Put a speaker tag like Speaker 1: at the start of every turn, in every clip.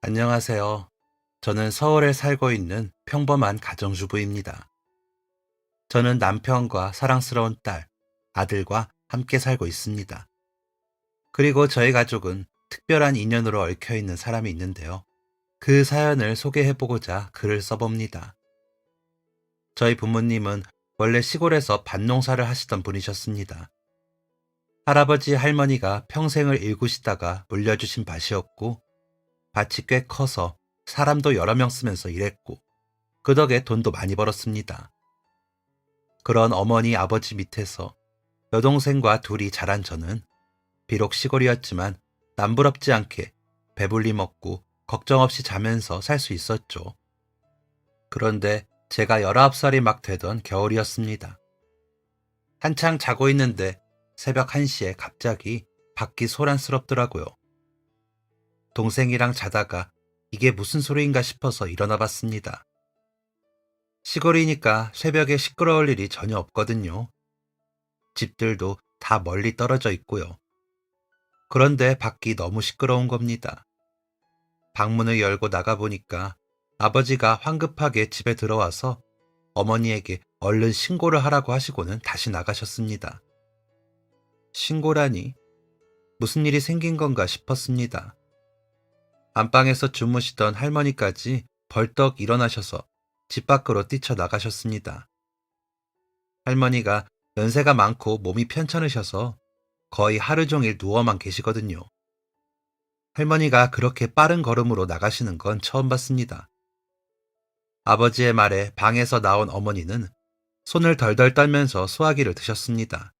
Speaker 1: 안녕하세요. 저는 서울에 살고 있는 평범한 가정주부입니다. 저는 남편과 사랑스러운 딸, 아들과 함께 살고 있습니다. 그리고 저희 가족은 특별한 인연으로 얽혀 있는 사람이 있는데요. 그 사연을 소개해보고자 글을 써봅니다. 저희 부모님은 원래 시골에서 밭농사를 하시던 분이셨습니다. 할아버지 할머니가 평생을 일구시다가 물려주신 밭이었고, 밭이 꽤 커서 사람도 여러 명 쓰면서 일했고, 그 덕에 돈도 많이 벌었습니다. 그런 어머니 아버지 밑에서 여동생과 둘이 자란 저는 비록 시골이었지만 남부럽지 않게 배불리 먹고 걱정 없이 자면서 살 수 있었죠. 그런데 제가 19살이 막 되던 겨울이었습니다. 한창 자고 있는데 새벽 1시에 갑자기 밖이 소란스럽더라고요. 동생이랑 자다가 이게 무슨 소리인가 싶어서 일어나 봤습니다. 시골이니까 새벽에 시끄러울 일이 전혀 없거든요. 집들도 다 멀리 떨어져 있고요. 그런데 밖이 너무 시끄러운 겁니다. 방문을 열고 나가보니까 아버지가 황급하게 집에 들어와서 어머니에게 얼른 신고를 하라고 하시고는 다시 나가셨습니다. 신고라니 무슨 일이 생긴 건가 싶었습니다. 안방에서 주무시던 할머니까지 벌떡 일어나셔서 집 밖으로 뛰쳐나가셨습니다. 할머니가 연세가 많고 몸이 편찮으셔서 거의 하루 종일 누워만 계시거든요. 할머니가 그렇게 빠른 걸음으로 나가시는 건 처음 봤습니다. 아버지의 말에 방에서 나온 어머니는 손을 덜덜 떨면서 소화기를 드셨습니다.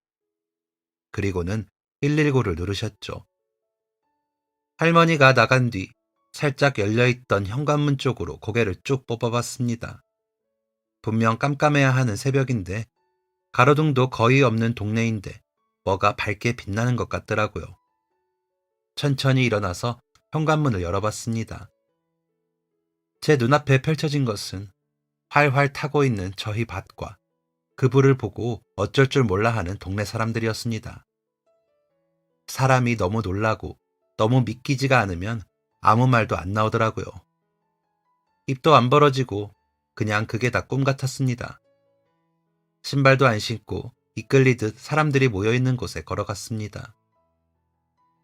Speaker 1: 그리고는 119를 누르셨죠. 할머니가 나간 뒤 살짝 열려있던 현관문 쪽으로 고개를 쭉 뽑아봤습니다. 분명 깜깜해야 하는 새벽인데 가로등도 거의 없는 동네인데 뭐가 밝게 빛나는 것 같더라고요. 천천히 일어나서 현관문을 열어봤습니다. 제 눈앞에 펼쳐진 것은 활활 타고 있는 저희 밭과 그 불을 보고 어쩔 줄 몰라 하는 동네 사람들이었습니다. 사람이 너무 놀라고 너무 믿기지가 않으면 아무 말도 안 나오더라고요. 입도 안 벌어지고 그냥 그게 다 꿈 같았습니다. 신발도 안 신고 이끌리듯 사람들이 모여있는 곳에 걸어갔습니다.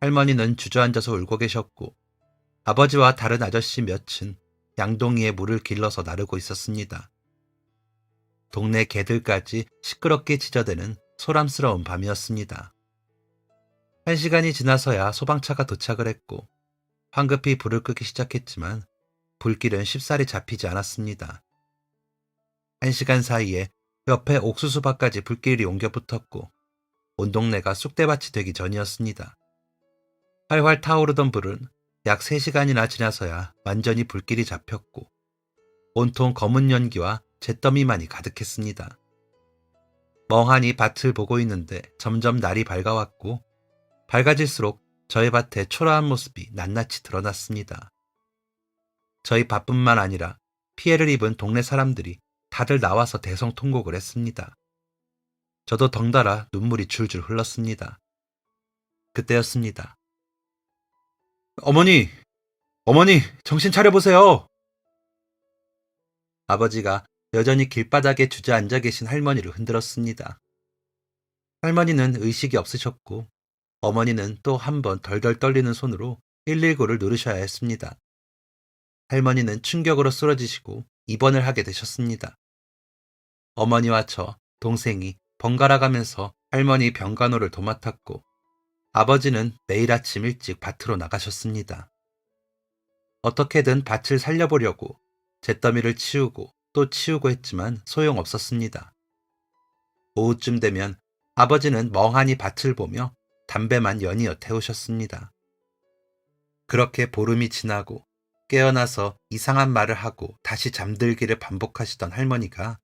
Speaker 1: 할머니는 주저앉아서 울고 계셨고 아버지와 다른 아저씨 몇은 양동이에 물을 길러서 나르고 있었습니다. 동네 개들까지 시끄럽게 짖어대는 소람스러운 밤이었습니다. 1시간이 지나서야 소방차가 도착을 했고 황급히 불을 끄기 시작했지만 불길은 쉽사리 잡히지 않았습니다. 1시간 사이에 옆에 옥수수밭까지 불길이 옮겨 붙었고 온 동네가 쑥대밭이 되기 전이었습니다. 활활 타오르던 불은 약 3시간이나 지나서야 완전히 불길이 잡혔고 온통 검은 연기와 잿더미만이 가득했습니다. 멍하니 밭을 보고 있는데 점점 날이 밝아왔고 밝아질수록 저희 밭의 초라한 모습이 낱낱이 드러났습니다. 저희 밭뿐만 아니라 피해를 입은 동네 사람들이 다들 나와서 대성통곡을 했습니다. 저도 덩달아 눈물이 줄줄 흘렀습니다. 그때였습니다. 어머니! 어머니! 정신 차려보세요! 아버지가 여전히 길바닥에 주저앉아 계신 할머니를 흔들었습니다. 할머니는 의식이 없으셨고 어머니는 또 한 번 덜덜 떨리는 손으로 119를 누르셔야 했습니다. 할머니는 충격으로 쓰러지시고 입원을 하게 되셨습니다. 어머니와 저, 동생이 번갈아 가면서 할머니 병간호를 도맡았고 아버지는 매일 아침 일찍 밭으로 나가셨습니다. 어떻게든 밭을 살려보려고 잿더미를 치우고 또 치우고 했지만 소용없었습니다. 오후쯤 되면 아버지는 멍하니 밭을 보며 담배만 연이어 태우셨습니다. 그렇게 보름이 지나고 깨어나서 이상한 말을 하고 다시 잠들기를 반복하시던 할머니가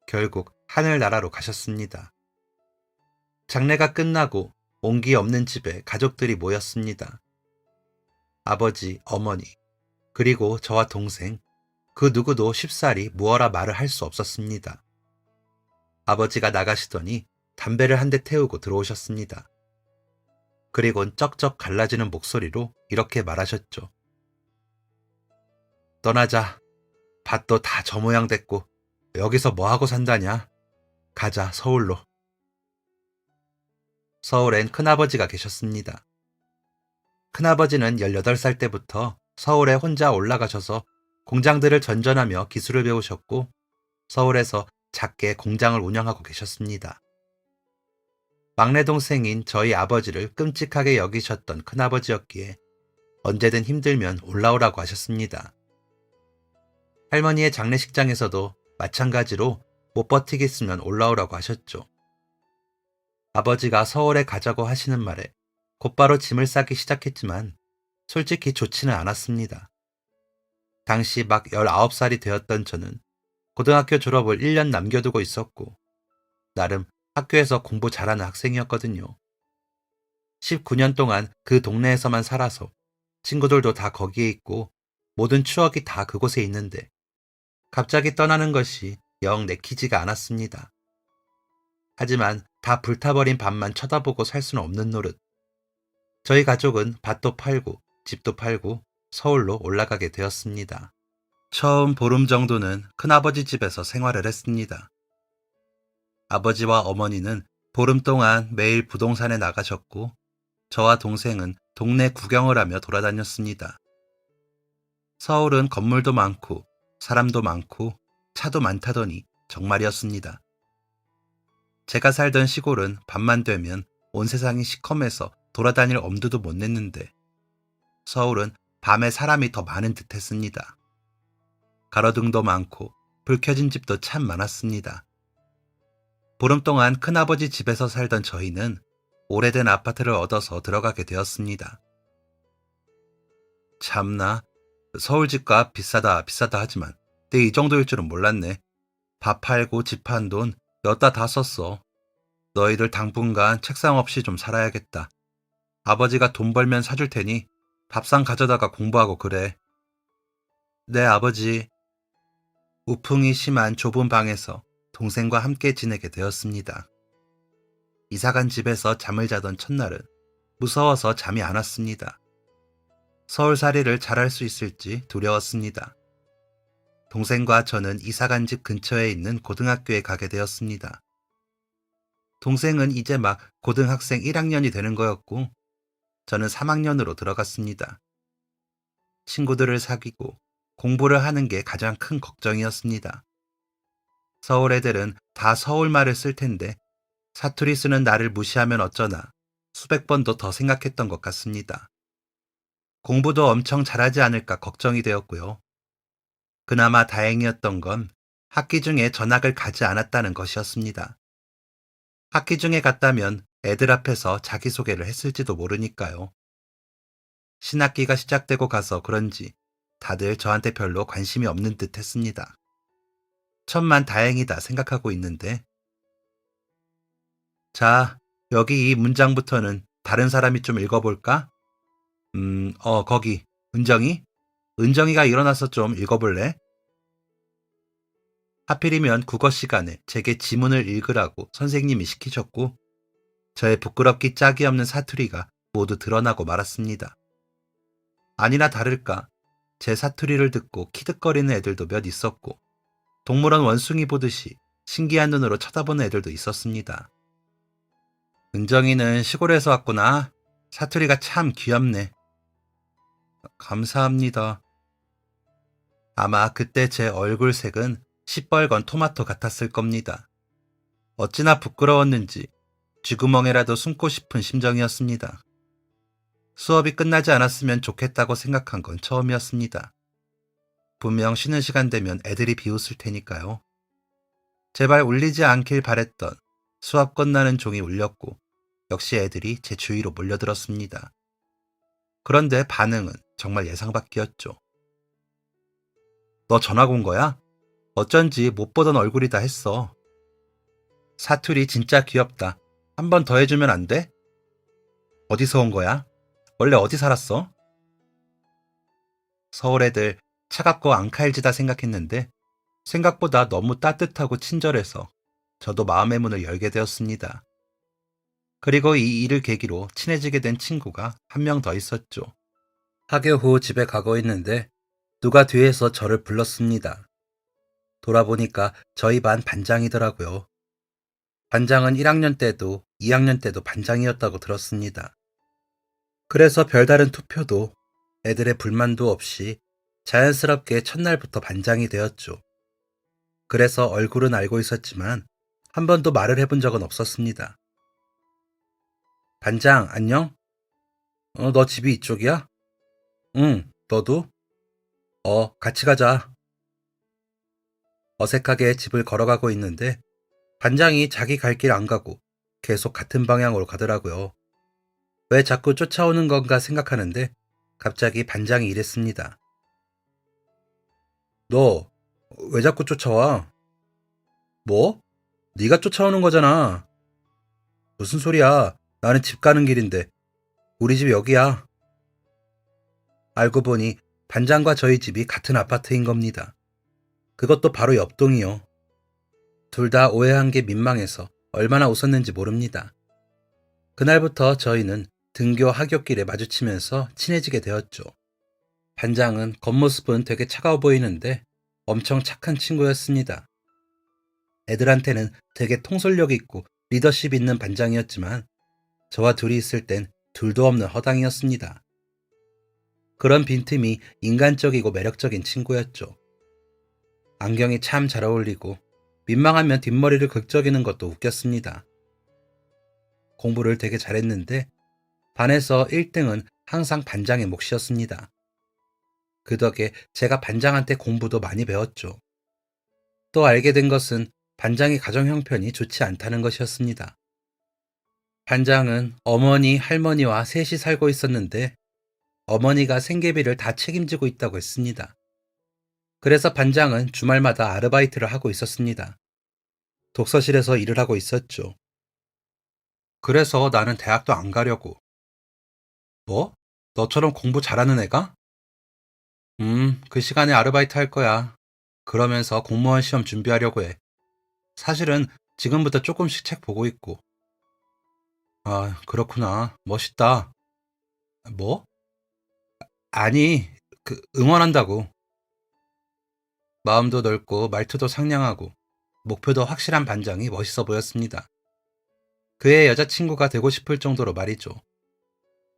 Speaker 1: 결국 하늘나라로 가셨습니다. 장례가 끝나고 온기 없는 집에 가족들이 모였습니다. 아버지, 어머니, 그리고 저와 동생, 그 누구도 쉽사리 무어라 말을 할 수 없었습니다. 아버지가 나가시더니 담배를 한 대 태우고 들어오셨습니다. 그리곤 쩍쩍 갈라지는 목소리로 이렇게 말하셨죠. 떠나자. 밭도 다 저 모양 됐고 여기서 뭐하고 산다냐. 가자, 서울로. 서울엔 큰아버지가 계셨습니다. 큰아버지는 18살 때부터 서울에 혼자 올라가셔서 공장들을 전전하며 기술을 배우셨고 서울에서 작게 공장을 운영하고 계셨습니다. 막내 동생인 저희 아버지를 끔찍하게 여기셨던 큰아버지였기에 언제든 힘들면 올라오라고 하셨습니다. 할머니의 장례식장에서도 마찬가지로 못 버티겠으면 올라오라고 하셨죠. 아버지가 서울에 가자고 하시는 말에 곧바로 짐을 싸기 시작했지만 솔직히 좋지는 않았습니다. 당시 막 19살이 되었던 저는 고등학교 졸업을 1년 남겨두고 있었고 나름 학교에서 공부 잘하는 학생이었거든요. 19년 동안 그 동네에서만 살아서 친구들도 다 거기에 있고 모든 추억이 다 그곳에 있는데 갑자기 떠나는 것이 영 내키지가 않았습니다. 하지만 다 불타버린 밭만 쳐다보고 살 수는 없는 노릇. 저희 가족은 밭도 팔고 집도 팔고 서울로 올라가게 되었습니다. 처음 보름 정도는 큰아버지 집에서 생활을 했습니다. 아버지와 어머니는 보름 동안 매일 부동산에 나가셨고 저와 동생은 동네 구경을 하며 돌아다녔습니다. 서울은 건물도 많고 사람도 많고 차도 많다더니 정말이었습니다. 제가 살던 시골은 밤만 되면 온 세상이 시커매서 돌아다닐 엄두도 못 냈는데 서울은 밤에 사람이 더 많은 듯 했습니다. 가로등도 많고 불 켜진 집도 참 많았습니다. 보름 동안 큰아버지 집에서 살던 저희는 오래된 아파트를 얻어서 들어가게 되었습니다. 참나, 서울 집값 비싸다 하지만 내 이 정도일 줄은 몰랐네. 밥 팔고 집 판 돈 여따 다 썼어. 너희들 당분간 책상 없이 좀 살아야겠다. 아버지가 돈 벌면 사줄 테니 밥상 가져다가 공부하고 그래. 네, 아버지. 우풍이 심한 좁은 방에서 동생과 함께 지내게 되었습니다. 이사간 집에서 잠을 자던 첫날은 무서워서 잠이 안 왔습니다. 서울살이를 잘할 수 있을지 두려웠습니다. 동생과 저는 이사간 집 근처에 있는 고등학교에 가게 되었습니다. 동생은 이제 막 고등학생 1학년이 되는 거였고 저는 3학년으로 들어갔습니다. 친구들을 사귀고 공부를 하는 게 가장 큰 걱정이었습니다. 서울 애들은 다 서울말을 쓸 텐데 사투리 쓰는 나를 무시하면 어쩌나 수백 번도 더 생각했던 것 같습니다. 공부도 엄청 잘하지 않을까 걱정이 되었고요. 그나마 다행이었던 건 학기 중에 전학을 가지 않았다는 것이었습니다. 학기 중에 갔다면 애들 앞에서 자기소개를 했을지도 모르니까요. 신학기가 시작되고 가서 그런지 다들 저한테 별로 관심이 없는 듯 했습니다. 천만 다행이다 생각하고 있는데 자, 여기 이 문장부터는 다른 사람이 좀 읽어볼까? 거기 은정이? 은정이가 일어나서 좀 읽어볼래? 하필이면 국어 시간에 제게 지문을 읽으라고 선생님이 시키셨고 저의 부끄럽기 짝이 없는 사투리가 모두 드러나고 말았습니다. 아니나 다를까 제 사투리를 듣고 키득거리는 애들도 몇 있었고 동물원 원숭이 보듯이 신기한 눈으로 쳐다보는 애들도 있었습니다. 은정이는 시골에서 왔구나. 사투리가 참 귀엽네. 감사합니다. 아마 그때 제 얼굴색은 시뻘건 토마토 같았을 겁니다. 어찌나 부끄러웠는지 쥐구멍에라도 숨고 싶은 심정이었습니다. 수업이 끝나지 않았으면 좋겠다고 생각한 건 처음이었습니다. 분명 쉬는 시간 되면 애들이 비웃을 테니까요. 제발 울리지 않길 바랬던 수업 끝나는 종이 울렸고 역시 애들이 제 주위로 몰려들었습니다. 그런데 반응은 정말 예상 밖이었죠. 너 전학 온 거야? 어쩐지 못 보던 얼굴이다 했어. 사투리 진짜 귀엽다. 한 번 더 해주면 안 돼? 어디서 온 거야? 원래 어디 살았어? 서울 애들 차갑고 앙칼지다 생각했는데 생각보다 너무 따뜻하고 친절해서 저도 마음의 문을 열게 되었습니다. 그리고 이 일을 계기로 친해지게 된 친구가 한 명 더 있었죠. 학교 후 집에 가고 있는데 누가 뒤에서 저를 불렀습니다. 돌아보니까 저희 반 반장이더라고요. 반장은 1학년 때도 2학년 때도 반장이었다고 들었습니다. 그래서 별다른 투표도 애들의 불만도 없이 자연스럽게 첫날부터 반장이 되었죠. 그래서 얼굴은 알고 있었지만 한 번도 말을 해본 적은 없었습니다. 반장, 안녕? 너 집이 이쪽이야? 응, 너도? 같이 가자. 어색하게 집을 걸어가고 있는데 반장이 자기 갈 길 안 가고 계속 같은 방향으로 가더라고요. 왜 자꾸 쫓아오는 건가 생각하는데 갑자기 반장이 이랬습니다. 너 왜 자꾸 쫓아와? 뭐? 네가 쫓아오는 거잖아. 무슨 소리야? 나는 집 가는 길인데. 우리 집 여기야. 알고 보니 반장과 저희 집이 같은 아파트인 겁니다. 그것도 바로 옆동이요. 둘 다 오해한 게 민망해서 얼마나 웃었는지 모릅니다. 그날부터 저희는 등교 하굣길에 마주치면서 친해지게 되었죠. 반장은 겉모습은 되게 차가워 보이는데 엄청 착한 친구였습니다. 애들한테는 되게 통솔력 있고 리더십 있는 반장이었지만 저와 둘이 있을 땐 둘도 없는 허당이었습니다. 그런 빈틈이 인간적이고 매력적인 친구였죠. 안경이 참 잘 어울리고 민망하면 뒷머리를 긁적이는 것도 웃겼습니다. 공부를 되게 잘했는데 반에서 1등은 항상 반장의 몫이었습니다. 그 덕에 제가 반장한테 공부도 많이 배웠죠. 또 알게 된 것은 반장의 가정 형편이 좋지 않다는 것이었습니다. 반장은 어머니, 할머니와 셋이 살고 있었는데 어머니가 생계비를 다 책임지고 있다고 했습니다. 그래서 반장은 주말마다 아르바이트를 하고 있었습니다. 독서실에서 일을 하고 있었죠. 그래서 나는 대학도 안 가려고. 뭐? 너처럼 공부 잘하는 애가? 그 시간에 아르바이트 할 거야. 그러면서 공무원 시험 준비하려고 해. 사실은 지금부터 조금씩 책 보고 있고. 아, 그렇구나. 멋있다. 뭐? 아니, 응원한다고. 마음도 넓고 말투도 상냥하고 목표도 확실한 반장이 멋있어 보였습니다. 그의 여자친구가 되고 싶을 정도로 말이죠.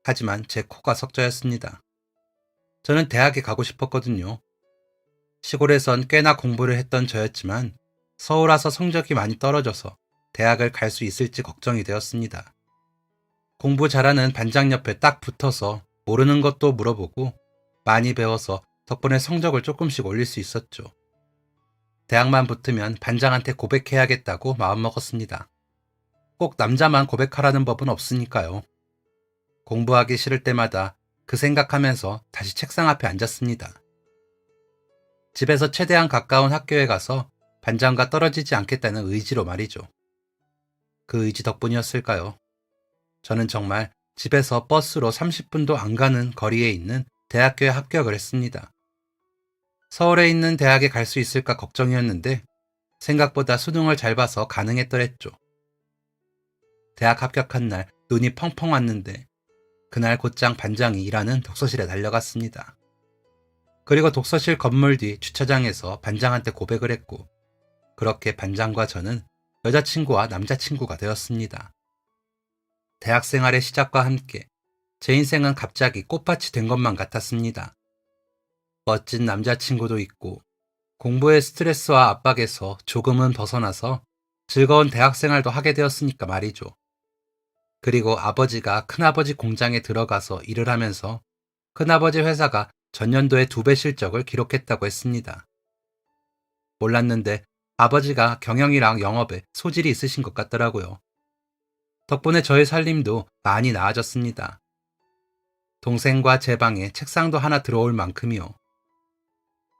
Speaker 1: 하지만 제 코가 석자였습니다. 저는 대학에 가고 싶었거든요. 시골에선 꽤나 공부를 했던 저였지만 서울 와서 성적이 많이 떨어져서 대학을 갈 수 있을지 걱정이 되었습니다. 공부 잘하는 반장 옆에 딱 붙어서 모르는 것도 물어보고 많이 배워서 덕분에 성적을 조금씩 올릴 수 있었죠. 대학만 붙으면 반장한테 고백해야겠다고 마음먹었습니다. 꼭 남자만 고백하라는 법은 없으니까요. 공부하기 싫을 때마다 그 생각하면서 다시 책상 앞에 앉았습니다. 집에서 최대한 가까운 학교에 가서 반장과 떨어지지 않겠다는 의지로 말이죠. 그 의지 덕분이었을까요? 저는 정말 집에서 버스로 30분도 안 가는 거리에 있는 대학교에 합격을 했습니다. 서울에 있는 대학에 갈 수 있을까 걱정이었는데 생각보다 수능을 잘 봐서 가능했더랬죠. 대학 합격한 날 눈이 펑펑 왔는데 그날 곧장 반장이 일하는 독서실에 달려갔습니다. 그리고 독서실 건물 뒤 주차장에서 반장한테 고백을 했고 그렇게 반장과 저는 여자친구와 남자친구가 되었습니다. 대학 생활의 시작과 함께 제 인생은 갑자기 꽃밭이 된 것만 같았습니다. 멋진 남자친구도 있고 공부의 스트레스와 압박에서 조금은 벗어나서 즐거운 대학 생활도 하게 되었으니까 말이죠. 그리고 아버지가 큰아버지 공장에 들어가서 일을 하면서 큰아버지 회사가 전년도에 2배 실적을 기록했다고 했습니다. 몰랐는데 아버지가 경영이랑 영업에 소질이 있으신 것 같더라고요. 덕분에 저의 살림도 많이 나아졌습니다. 동생과 제 방에 책상도 하나 들어올 만큼이요.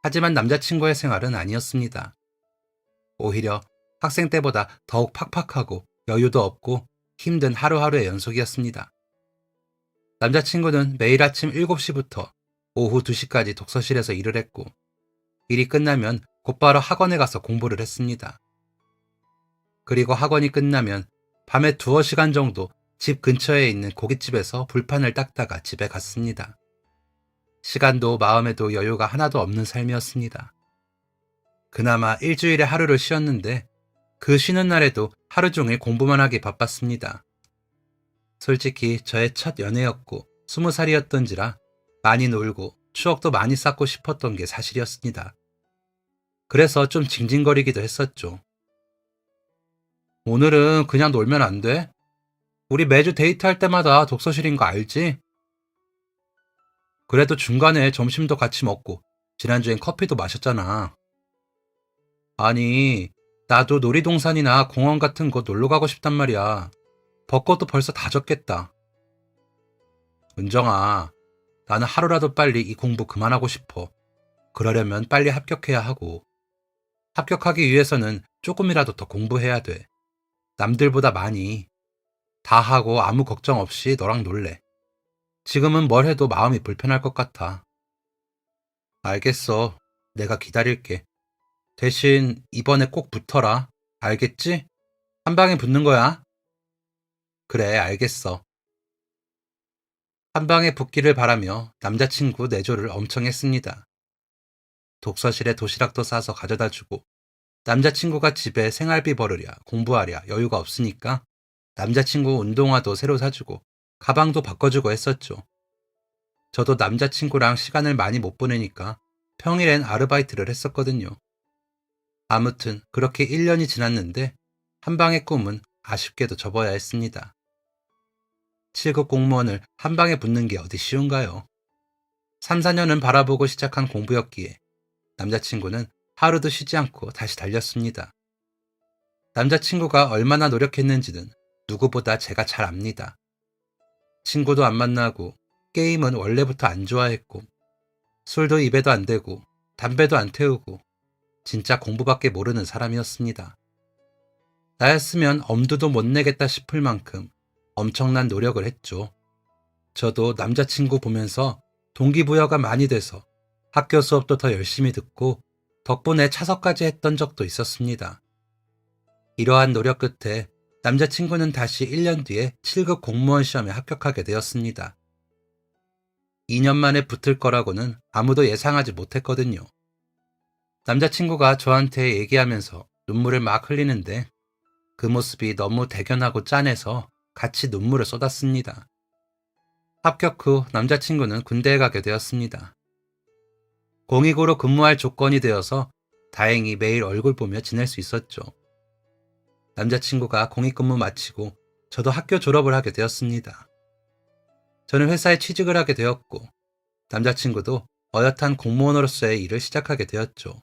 Speaker 1: 하지만 남자친구의 생활은 아니었습니다. 오히려 학생 때보다 더욱 팍팍하고 여유도 없고 힘든 하루하루의 연속이었습니다. 남자친구는 매일 아침 7시부터 오후 2시까지 독서실에서 일을 했고 일이 끝나면 곧바로 학원에 가서 공부를 했습니다. 그리고 학원이 끝나면 밤에 2시간 정도 집 근처에 있는 고깃집에서 불판을 닦다가 집에 갔습니다. 시간도 마음에도 여유가 하나도 없는 삶이었습니다. 그나마 일주일에 하루를 쉬었는데 그 쉬는 날에도 하루 종일 공부만 하기 바빴습니다. 솔직히 저의 첫 연애였고 20살이었던지라 많이 놀고 추억도 많이 쌓고 싶었던 게 사실이었습니다. 그래서 좀 징징거리기도 했었죠. 오늘은 그냥 놀면 안 돼? 우리 매주 데이트할 때마다 독서실인 거 알지? 그래도 중간에 점심도 같이 먹고 지난주엔 커피도 마셨잖아. 아니, 나도 놀이동산이나 공원 같은 곳 놀러 가고 싶단 말이야. 벚꽃도 벌써 다 졌겠다. 은정아, 나는 하루라도 빨리 이 공부 그만하고 싶어. 그러려면 빨리 합격해야 하고, 합격하기 위해서는 조금이라도 더 공부해야 돼. 남들보다 많이. 다 하고 아무 걱정 없이 너랑 놀래. 지금은 뭘 해도 마음이 불편할 것 같아. 알겠어. 내가 기다릴게. 대신 이번에 꼭 붙어라. 알겠지? 한 방에 붙는 거야. 그래, 알겠어. 한 방에 붙기를 바라며 남자친구 내조를 엄청 했습니다. 독서실에 도시락도 싸서 가져다 주고 남자친구가 집에 생활비 벌으랴 공부하랴 여유가 없으니까 남자친구 운동화도 새로 사주고 가방도 바꿔주고 했었죠. 저도 남자친구랑 시간을 많이 못 보내니까 평일엔 아르바이트를 했었거든요. 아무튼 그렇게 1년이 지났는데 한 방의 꿈은 아쉽게도 접어야 했습니다. 7급 공무원을 한 방에 붙는 게 어디 쉬운가요? 3, 4년은 바라보고 시작한 공부였기에 남자친구는 하루도 쉬지 않고 다시 달렸습니다. 남자친구가 얼마나 노력했는지는 누구보다 제가 잘 압니다. 친구도 안 만나고 게임은 원래부터 안 좋아했고 술도 입에도 안 대고 담배도 안 태우고 진짜 공부밖에 모르는 사람이었습니다. 나였으면 엄두도 못 내겠다 싶을 만큼 엄청난 노력을 했죠. 저도 남자친구 보면서 동기부여가 많이 돼서 학교 수업도 더 열심히 듣고 덕분에 차석까지 했던 적도 있었습니다. 이러한 노력 끝에 남자친구는 다시 1년 뒤에 7급 공무원 시험에 합격하게 되었습니다. 2년 만에 붙을 거라고는 아무도 예상하지 못했거든요. 남자친구가 저한테 얘기하면서 눈물을 막 흘리는데 그 모습이 너무 대견하고 짠해서 같이 눈물을 쏟았습니다. 합격 후 남자친구는 군대에 가게 되었습니다. 공익으로 근무할 조건이 되어서 다행히 매일 얼굴 보며 지낼 수 있었죠. 남자친구가 공익근무 마치고 저도 학교 졸업을 하게 되었습니다. 저는 회사에 취직을 하게 되었고 남자친구도 어엿한 공무원으로서의 일을 시작하게 되었죠.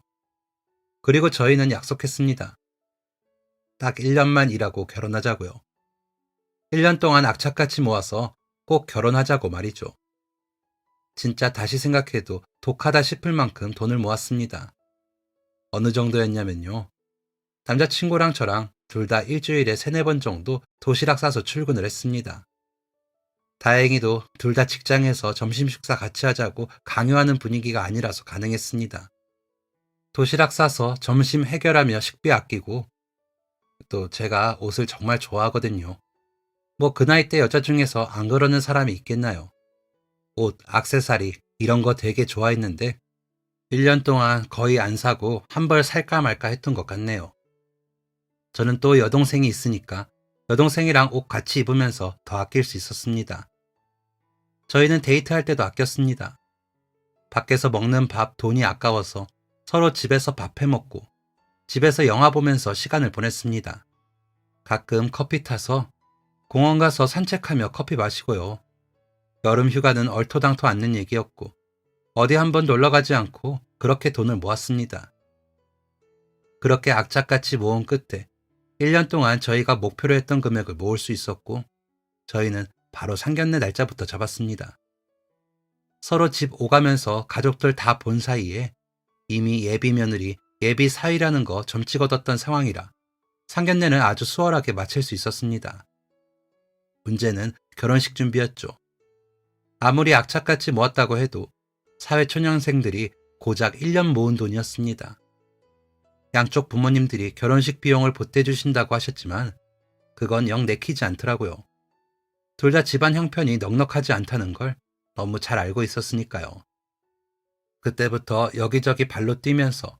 Speaker 1: 그리고 저희는 약속했습니다. 딱 1년만 일하고 결혼하자고요. 1년 동안 악착같이 모아서 꼭 결혼하자고 말이죠. 진짜 다시 생각해도 독하다 싶을 만큼 돈을 모았습니다. 어느 정도였냐면요. 남자친구랑 저랑 둘 다 일주일에 3, 4번 정도 도시락 싸서 출근을 했습니다. 다행히도 둘 다 직장에서 점심 식사 같이 하자고 강요하는 분위기가 아니라서 가능했습니다. 도시락 싸서 점심 해결하며 식비 아끼고 또 제가 옷을 정말 좋아하거든요. 뭐 그 나이 때 여자 중에서 안 그러는 사람이 있겠나요? 옷, 액세서리 이런 거 되게 좋아했는데 1년 동안 거의 안 사고 한 벌 살까 말까 했던 것 같네요. 저는 또 여동생이 있으니까 여동생이랑 옷 같이 입으면서 더 아낄 수 있었습니다. 저희는 데이트할 때도 아꼈습니다. 밖에서 먹는 밥 돈이 아까워서 서로 집에서 밥 해먹고 집에서 영화 보면서 시간을 보냈습니다. 가끔 커피 타서 공원 가서 산책하며 커피 마시고요. 여름 휴가는 얼토당토 않는 얘기였고 어디 한번 놀러 가지 않고 그렇게 돈을 모았습니다. 그렇게 악착같이 모은 끝에 1년 동안 저희가 목표로 했던 금액을 모을 수 있었고 저희는 바로 상견례 날짜부터 잡았습니다. 서로 집 오가면서 가족들 다 본 사이에 이미 예비 며느리, 예비 사위라는 거 점찍 얻었던 상황이라 상견례는 아주 수월하게 마칠 수 있었습니다. 문제는 결혼식 준비였죠. 아무리 악착같이 모았다고 해도 사회초년생들이 고작 1년 모은 돈이었습니다. 양쪽 부모님들이 결혼식 비용을 보태주신다고 하셨지만 그건 영 내키지 않더라고요. 둘 다 집안 형편이 넉넉하지 않다는 걸 너무 잘 알고 있었으니까요. 그때부터 여기저기 발로 뛰면서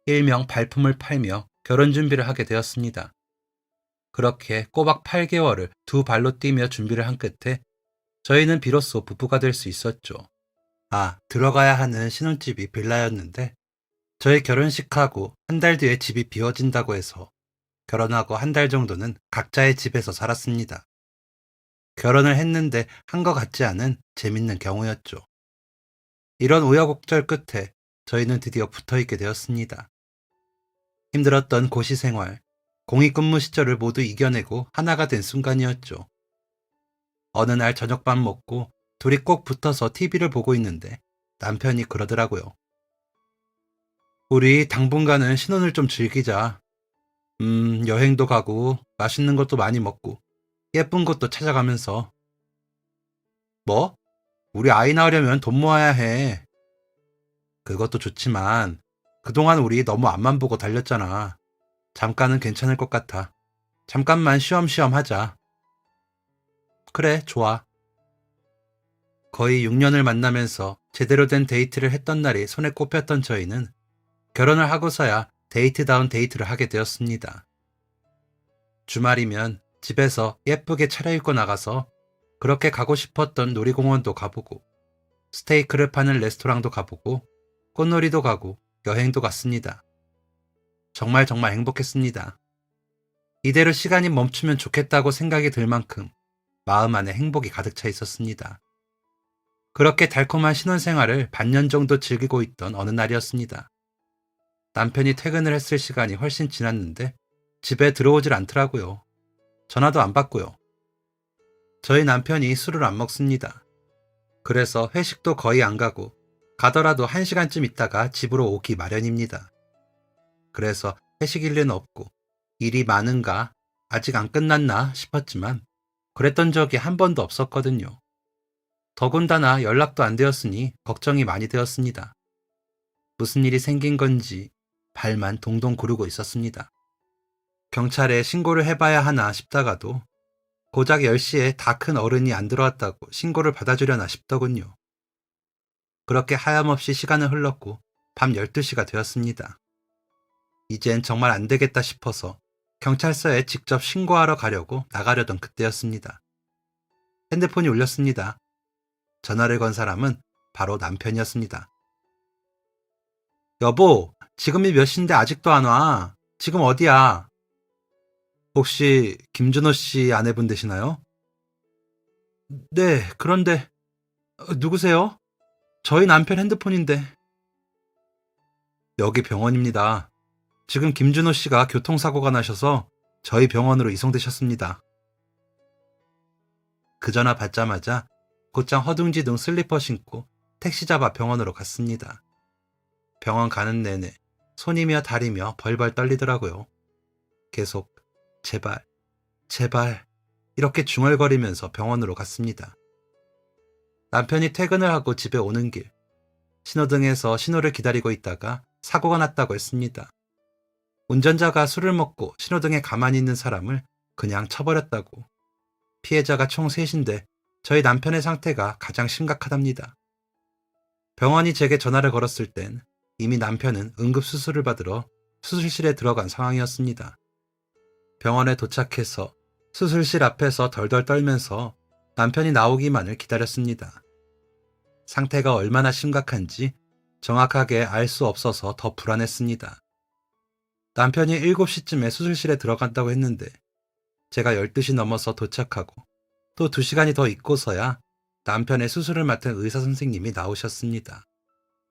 Speaker 1: 일명 발품을 팔며 결혼 준비를 하게 되었습니다. 그렇게 꼬박 8개월을 두 발로 뛰며 준비를 한 끝에 저희는 비로소 부부가 될 수 있었죠. 들어가야 하는 신혼집이 빌라였는데 저희 결혼식하고 한 달 뒤에 집이 비워진다고 해서 결혼하고 한 달 정도는 각자의 집에서 살았습니다. 결혼을 했는데 한 것 같지 않은 재밌는 경우였죠. 이런 우여곡절 끝에 저희는 드디어 붙어있게 되었습니다. 힘들었던 고시 생활, 공익근무 시절을 모두 이겨내고 하나가 된 순간이었죠. 어느 날 저녁밥 먹고 둘이 꼭 붙어서 TV를 보고 있는데 남편이 그러더라고요. 우리 당분간은 신혼을 좀 즐기자. 여행도 가고 맛있는 것도 많이 먹고 예쁜 곳도 찾아가면서. 뭐? 우리 아이 낳으려면 돈 모아야 해. 그것도 좋지만 그동안 우리 너무 앞만 보고 달렸잖아. 잠깐은 괜찮을 것 같아. 잠깐만 쉬엄쉬엄 하자. 그래, 좋아. 거의 6년을 만나면서 제대로 된 데이트를 했던 날이 손에 꼽혔던 저희는 결혼을 하고서야 데이트다운 데이트를 하게 되었습니다. 주말이면 집에서 예쁘게 차려입고 나가서 그렇게 가고 싶었던 놀이공원도 가보고 스테이크를 파는 레스토랑도 가보고 꽃놀이도 가고 여행도 갔습니다. 정말 정말 행복했습니다. 이대로 시간이 멈추면 좋겠다고 생각이 들 만큼 마음 안에 행복이 가득 차 있었습니다. 그렇게 달콤한 신혼생활을 반년 정도 즐기고 있던 어느 날이었습니다. 남편이 퇴근을 했을 시간이 훨씬 지났는데 집에 들어오질 않더라고요. 전화도 안 받고요. 저희 남편이 술을 안 먹습니다. 그래서 회식도 거의 안 가고 가더라도 1시간쯤 있다가 집으로 오기 마련입니다. 그래서 회식일 리는 없고 일이 많은가 아직 안 끝났나 싶었지만 그랬던 적이 한 번도 없었거든요. 더군다나 연락도 안 되었으니 걱정이 많이 되었습니다. 무슨 일이 생긴 건지 발만 동동 구르고 있었습니다. 경찰에 신고를 해봐야 하나 싶다가도 고작 10시에 다 큰 어른이 안 들어왔다고 신고를 받아주려나 싶더군요. 그렇게 하염없이 시간은 흘렀고 밤 12시가 되었습니다. 이젠 정말 안 되겠다 싶어서 경찰서에 직접 신고하러 가려고 나가려던 그때였습니다. 핸드폰이 울렸습니다. 전화를 건 사람은 바로 남편이었습니다. 여보, 지금이 몇 시인데 아직도 안 와. 지금 어디야? 혹시 김준호 씨 아내분 되시나요? 네, 그런데 누구세요? 저희 남편 핸드폰인데. 여기 병원입니다. 지금 김준호 씨가 교통사고가 나셔서 저희 병원으로 이송되셨습니다. 그 전화 받자마자 곧장 허둥지둥 슬리퍼 신고 택시 잡아 병원으로 갔습니다. 병원 가는 내내 손이며 다리며 벌벌 떨리더라고요. 계속 제발, 제발 이렇게 중얼거리면서 병원으로 갔습니다. 남편이 퇴근을 하고 집에 오는 길, 신호등에서 신호를 기다리고 있다가 사고가 났다고 했습니다. 운전자가 술을 먹고 신호등에 가만히 있는 사람을 그냥 쳐버렸다고. 피해자가 총 셋인데 저희 남편의 상태가 가장 심각하답니다. 병원이 제게 전화를 걸었을 땐 이미 남편은 응급수술을 받으러 수술실에 들어간 상황이었습니다. 병원에 도착해서 수술실 앞에서 덜덜 떨면서 남편이 나오기만을 기다렸습니다. 상태가 얼마나 심각한지 정확하게 알 수 없어서 더 불안했습니다. 남편이 7시쯤에 수술실에 들어간다고 했는데 제가 12시 넘어서 도착하고 또 2시간이 더 있고서야 남편의 수술을 맡은 의사 선생님이 나오셨습니다.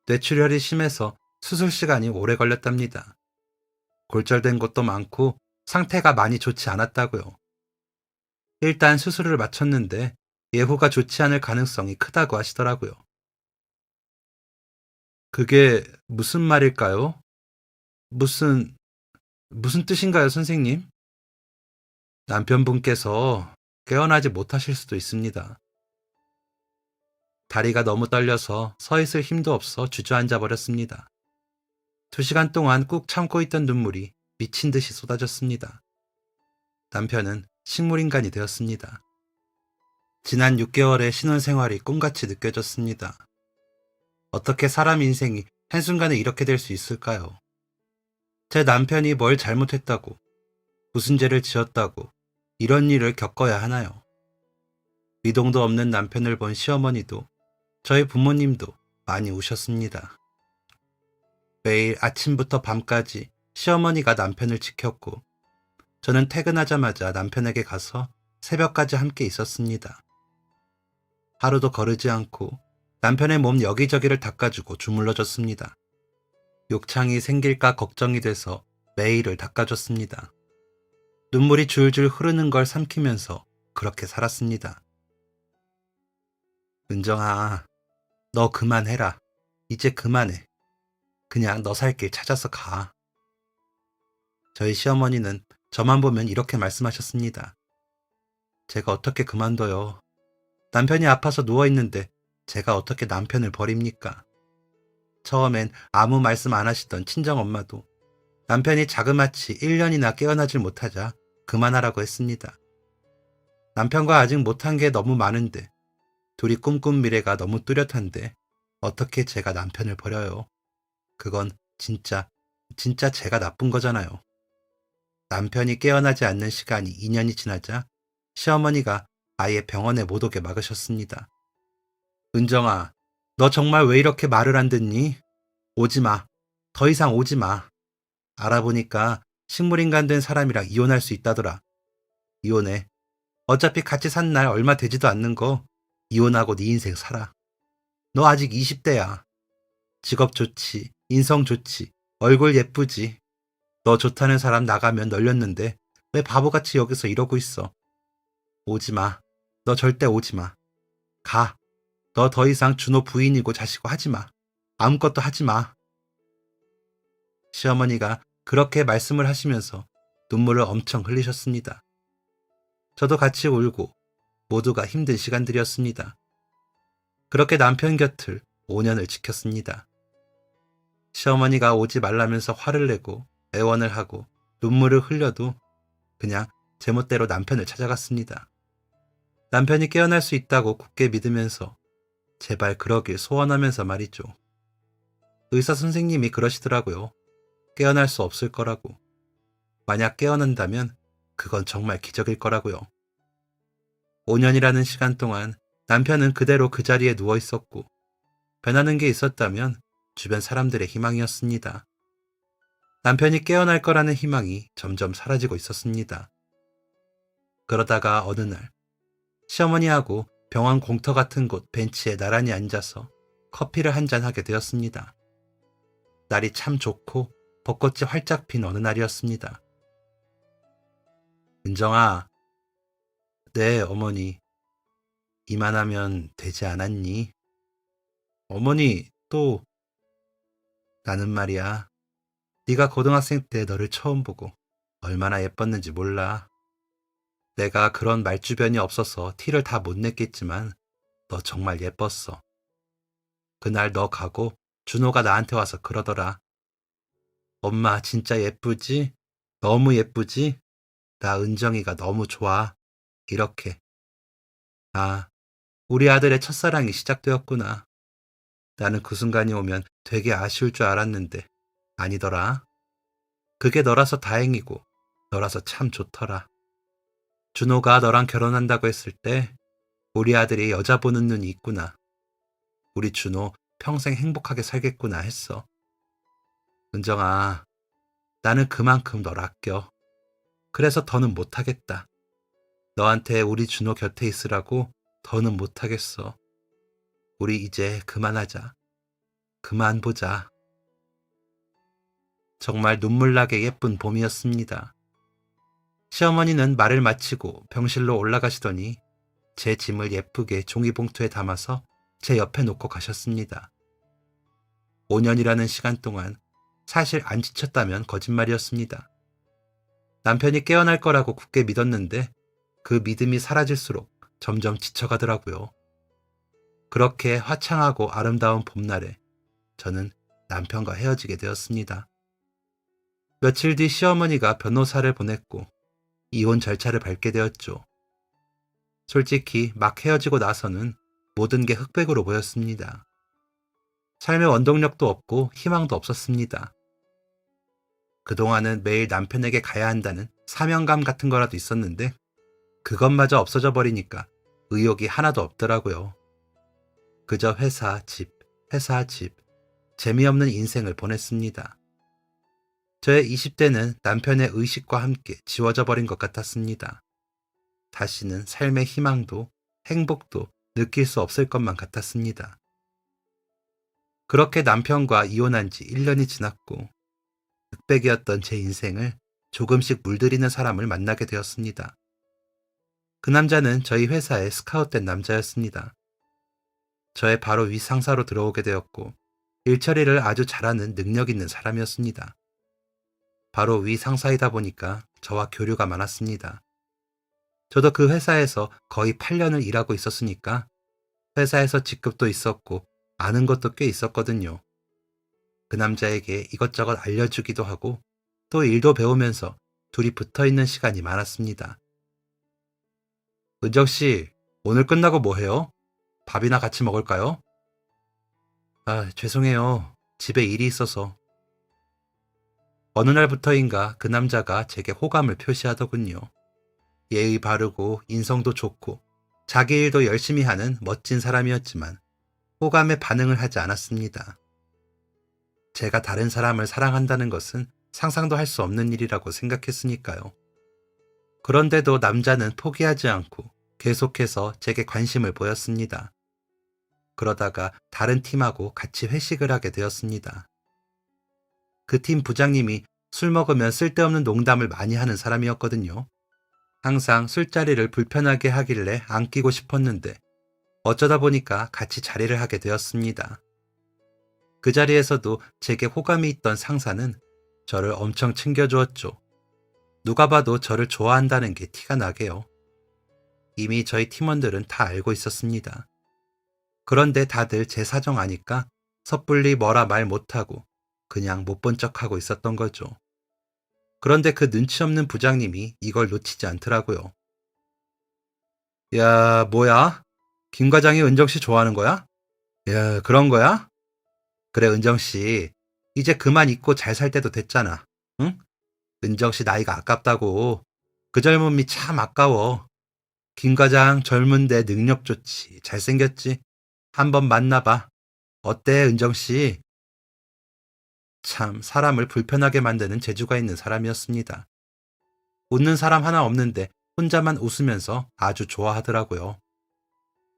Speaker 1: 뇌출혈이 심해서 수술 시간이 오래 걸렸답니다. 골절된 곳도 많고 상태가 많이 좋지 않았다고요. 일단 수술을 마쳤는데 예후가 좋지 않을 가능성이 크다고 하시더라고요. 그게 무슨 말일까요? 무슨 뜻인가요, 선생님? 남편분께서 깨어나지 못하실 수도 있습니다. 다리가 너무 떨려서 서 있을 힘도 없어 주저앉아 버렸습니다. 2시간 동안 꾹 참고 있던 눈물이 미친 듯이 쏟아졌습니다. 남편은 식물인간이 되었습니다. 지난 6개월의 신혼생활이 꿈같이 느껴졌습니다. 어떻게 사람 인생이 한순간에 이렇게 될 수 있을까요? 제 남편이 뭘 잘못했다고, 무슨 죄를 지었다고, 이런 일을 겪어야 하나요? 미동도 없는 남편을 본 시어머니도, 저희 부모님도 많이 우셨습니다. 매일 아침부터 밤까지 시어머니가 남편을 지켰고, 저는 퇴근하자마자 남편에게 가서 새벽까지 함께 있었습니다. 하루도 거르지 않고 남편의 몸 여기저기를 닦아주고 주물러줬습니다. 욕창이 생길까 걱정이 돼서 매일을 닦아줬습니다. 눈물이 줄줄 흐르는 걸 삼키면서 그렇게 살았습니다. 은정아, 너 그만해라. 이제 그만해. 그냥 너 살 길 찾아서 가. 저희 시어머니는 저만 보면 이렇게 말씀하셨습니다. 제가 어떻게 그만둬요. 남편이 아파서 누워있는데 제가 어떻게 남편을 버립니까? 처음엔 아무 말씀 안 하시던 친정엄마도 남편이 자그마치 1년이나 깨어나질 못하자 그만하라고 했습니다. 남편과 아직 못한 게 너무 많은데, 둘이 꿈꾼 미래가 너무 뚜렷한데 어떻게 제가 남편을 버려요? 그건 진짜 제가 나쁜 거잖아요. 남편이 깨어나지 않는 시간이 2년이 지나자 시어머니가 아예 병원에 못 오게 막으셨습니다. 은정아, 너 정말 왜 이렇게 말을 안 듣니? 오지 마. 더 이상 오지 마. 알아보니까 식물인간 된 사람이랑 이혼할 수 있다더라. 이혼해. 어차피 같이 산 날 얼마 되지도 않는 거 이혼하고 네 인생 살아. 너 아직 20대야. 직업 좋지, 인성 좋지, 얼굴 예쁘지. 너 좋다는 사람 나가면 널렸는데 왜 바보같이 여기서 이러고 있어. 오지 마. 너 절대 오지 마. 가. 너 더 이상 준호 부인이고 자시고 하지 마. 아무것도 하지 마. 시어머니가 그렇게 말씀을 하시면서 눈물을 엄청 흘리셨습니다. 저도 같이 울고 모두가 힘든 시간들이었습니다. 그렇게 남편 곁을 5년을 지켰습니다. 시어머니가 오지 말라면서 화를 내고 애원을 하고 눈물을 흘려도 그냥 제멋대로 남편을 찾아갔습니다. 남편이 깨어날 수 있다고 굳게 믿으면서 제발 그러길 소원하면서 말이죠. 의사 선생님이 그러시더라고요. 깨어날 수 없을 거라고. 만약 깨어난다면 그건 정말 기적일 거라고요. 5년이라는 시간 동안 남편은 그대로 그 자리에 누워 있었고, 변하는 게 있었다면 주변 사람들의 희망이었습니다. 남편이 깨어날 거라는 희망이 점점 사라지고 있었습니다. 그러다가 어느 날 시어머니하고 병원 공터 같은 곳 벤치에 나란히 앉아서 커피를 한잔 하게 되었습니다. 날이 참 좋고 벚꽃이 활짝 핀 어느 날이었습니다. 은정아, 네 어머니, 이만하면 되지 않았니? 어머니 또 나는 말이야. 네가 고등학생 때 너를 처음 보고 얼마나 예뻤는지 몰라. 내가 그런 말주변이 없어서 티를 다 못 냈겠지만 너 정말 예뻤어. 그날 너 가고 준호가 나한테 와서 그러더라. 엄마 진짜 예쁘지? 너무 예쁘지? 나 은정이가 너무 좋아. 이렇게. 아, 우리 아들의 첫사랑이 시작되었구나. 나는 그 순간이 오면 되게 아쉬울 줄 알았는데 아니더라. 그게 너라서 다행이고 너라서 참 좋더라. 준호가 너랑 결혼한다고 했을 때 우리 아들이 여자 보는 눈이 있구나. 우리 준호 평생 행복하게 살겠구나 했어. 은정아, 나는 그만큼 널 아껴. 그래서 더는 못하겠다. 너한테 우리 준호 곁에 있으라고 더는 못하겠어. 우리 이제 그만하자. 그만 보자. 정말 눈물나게 예쁜 봄이었습니다. 시어머니는 말을 마치고 병실로 올라가시더니 제 짐을 예쁘게 종이봉투에 담아서 제 옆에 놓고 가셨습니다. 5년이라는 시간 동안 사실 안 지쳤다면 거짓말이었습니다. 남편이 깨어날 거라고 굳게 믿었는데 그 믿음이 사라질수록 점점 지쳐가더라고요. 그렇게 화창하고 아름다운 봄날에 저는 남편과 헤어지게 되었습니다. 며칠 뒤 시어머니가 변호사를 보냈고 이혼 절차를 밟게 되었죠. 솔직히 막 헤어지고 나서는 모든 게 흑백으로 보였습니다. 삶의 원동력도 없고 희망도 없었습니다. 그동안은 매일 남편에게 가야 한다는 사명감 같은 거라도 있었는데 그것마저 없어져 버리니까 의욕이 하나도 없더라고요. 그저 회사, 집, 회사, 집, 재미없는 인생을 보냈습니다. 저의 20대는 남편의 의식과 함께 지워져 버린 것 같았습니다. 다시는 삶의 희망도 행복도 느낄 수 없을 것만 같았습니다. 그렇게 남편과 이혼한 지 1년이 지났고 흑백이었던 제 인생을 조금씩 물들이는 사람을 만나게 되었습니다. 그 남자는 저희 회사에 스카웃된 남자였습니다. 저의 바로 위 상사로 들어오게 되었고 일 처리를 아주 잘하는 능력 있는 사람이었습니다. 바로 위 상사이다 보니까 저와 교류가 많았습니다. 저도 그 회사에서 거의 8년을 일하고 있었으니까 회사에서 직급도 있었고 아는 것도 꽤 있었거든요. 그 남자에게 이것저것 알려주기도 하고 또 일도 배우면서 둘이 붙어있는 시간이 많았습니다. 은정씨, 오늘 끝나고 뭐 해요? 밥이나 같이 먹을까요? 아, 죄송해요. 집에 일이 있어서. 어느 날부터인가 그 남자가 제게 호감을 표시하더군요. 예의 바르고 인성도 좋고 자기 일도 열심히 하는 멋진 사람이었지만 호감에 반응을 하지 않았습니다. 제가 다른 사람을 사랑한다는 것은 상상도 할 수 없는 일이라고 생각했으니까요. 그런데도 남자는 포기하지 않고 계속해서 제게 관심을 보였습니다. 그러다가 다른 팀하고 같이 회식을 하게 되었습니다. 그 팀 부장님이 술 먹으면 쓸데없는 농담을 많이 하는 사람이었거든요. 항상 술자리를 불편하게 하길래 안 끼고 싶었는데 어쩌다 보니까 같이 자리를 하게 되었습니다. 그 자리에서도 제게 호감이 있던 상사는 저를 엄청 챙겨주었죠. 누가 봐도 저를 좋아한다는 게 티가 나게요. 이미 저희 팀원들은 다 알고 있었습니다. 그런데 다들 제 사정 아니까 섣불리 뭐라 말 못하고 그냥 못 본 척하고 있었던 거죠. 그런데 그 눈치 없는 부장님이 이걸 놓치지 않더라고요. 야, 뭐야? 김 과장이 은정씨 좋아하는 거야? 야, 그런 거야? 그래, 은정씨. 이제 그만 잊고 잘 살 때도 됐잖아. 응? 은정씨 나이가 아깝다고. 그 젊음이 참 아까워. 김 과장 젊은데 능력 좋지. 잘생겼지. 한번 만나봐. 어때, 은정씨? 참 사람을 불편하게 만드는 재주가 있는 사람이었습니다. 웃는 사람 하나 없는데 혼자만 웃으면서 아주 좋아하더라고요.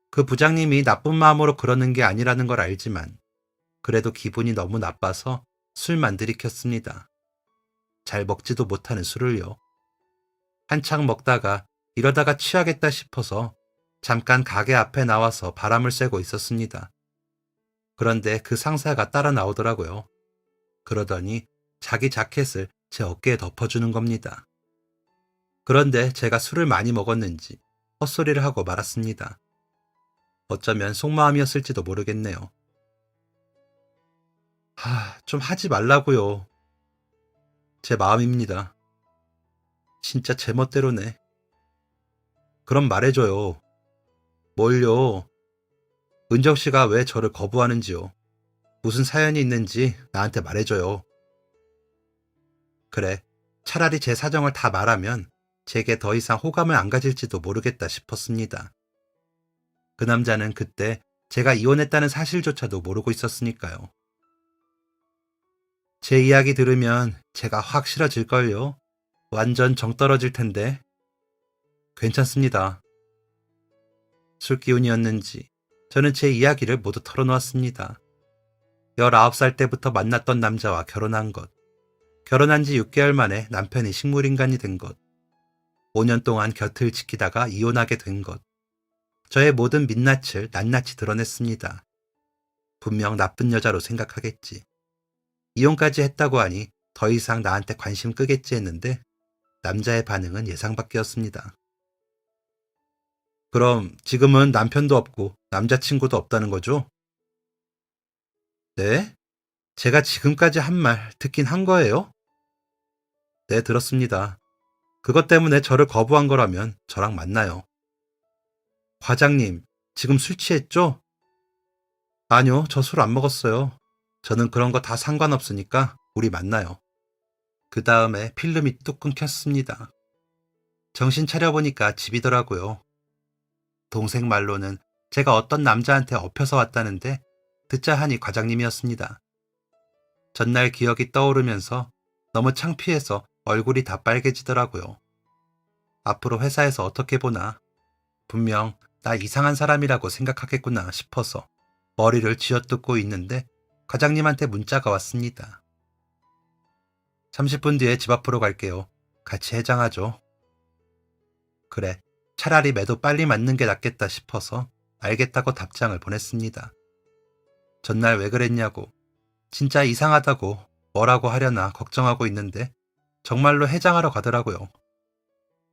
Speaker 1: 그 부장님이 나쁜 마음으로 그러는 게 아니라는 걸 알지만 그래도 기분이 너무 나빠서 술만 들이켰습니다. 잘 먹지도 못하는 술을요. 한창 먹다가 이러다가 취하겠다 싶어서 잠깐 가게 앞에 나와서 바람을 쐬고 있었습니다. 그런데 그 상사가 따라 나오더라고요. 그러더니 자기 자켓을 제 어깨에 덮어주는 겁니다. 그런데 제가 술을 많이 먹었는지 헛소리를 하고 말았습니다. 어쩌면 속마음이었을지도 모르겠네요. 좀 하지 말라고요. 제 마음입니다. 진짜 제 멋대로네. 그럼 말해줘요. 뭘요? 은정 씨가 왜 저를 거부하는지요. 무슨 사연이 있는지 나한테 말해줘요. 그래, 차라리 제 사정을 다 말하면 제게 더 이상 호감을 안 가질지도 모르겠다 싶었습니다. 그 남자는 그때 제가 이혼했다는 사실조차도 모르고 있었으니까요. 제 이야기 들으면 제가 확 싫어질걸요. 완전 정 떨어질 텐데. 괜찮습니다. 술 기운이었는지 저는 제 이야기를 모두 털어놓았습니다. 19살 때부터 만났던 남자와 결혼한 것, 결혼한 지 6개월 만에 남편이 식물인간이 된 것, 5년 동안 곁을 지키다가 이혼하게 된 것, 저의 모든 민낯을 낱낱이 드러냈습니다. 분명 나쁜 여자로 생각하겠지. 이혼까지 했다고 하니 더 이상 나한테 관심 끄겠지 했는데 남자의 반응은 예상 밖이었습니다. 그럼 지금은 남편도 없고 남자친구도 없다는 거죠? 네? 제가 지금까지 한 말 듣긴 한 거예요? 네, 들었습니다. 그것 때문에 저를 거부한 거라면 저랑 만나요. 과장님, 지금 술 취했죠? 아니요, 저 술 안 먹었어요. 저는 그런 거 다 상관없으니까 우리 만나요. 그 다음에 필름이 뚝 끊겼습니다. 정신 차려보니까 집이더라고요. 동생 말로는 제가 어떤 남자한테 엎혀서 왔다는데 듣자 하니 과장님이었습니다. 전날 기억이 떠오르면서 너무 창피해서 얼굴이 다 빨개지더라고요. 앞으로 회사에서 어떻게 보나, 분명 나 이상한 사람이라고 생각하겠구나 싶어서 머리를 쥐어뜯고 있는데 과장님한테 문자가 왔습니다. 30분 뒤에 집 앞으로 갈게요. 같이 해장하죠. 그래, 차라리 매도 빨리 맞는 게 낫겠다 싶어서 알겠다고 답장을 보냈습니다. 전날 왜 그랬냐고, 진짜 이상하다고 뭐라고 하려나 걱정하고 있는데 정말로 해장하러 가더라고요.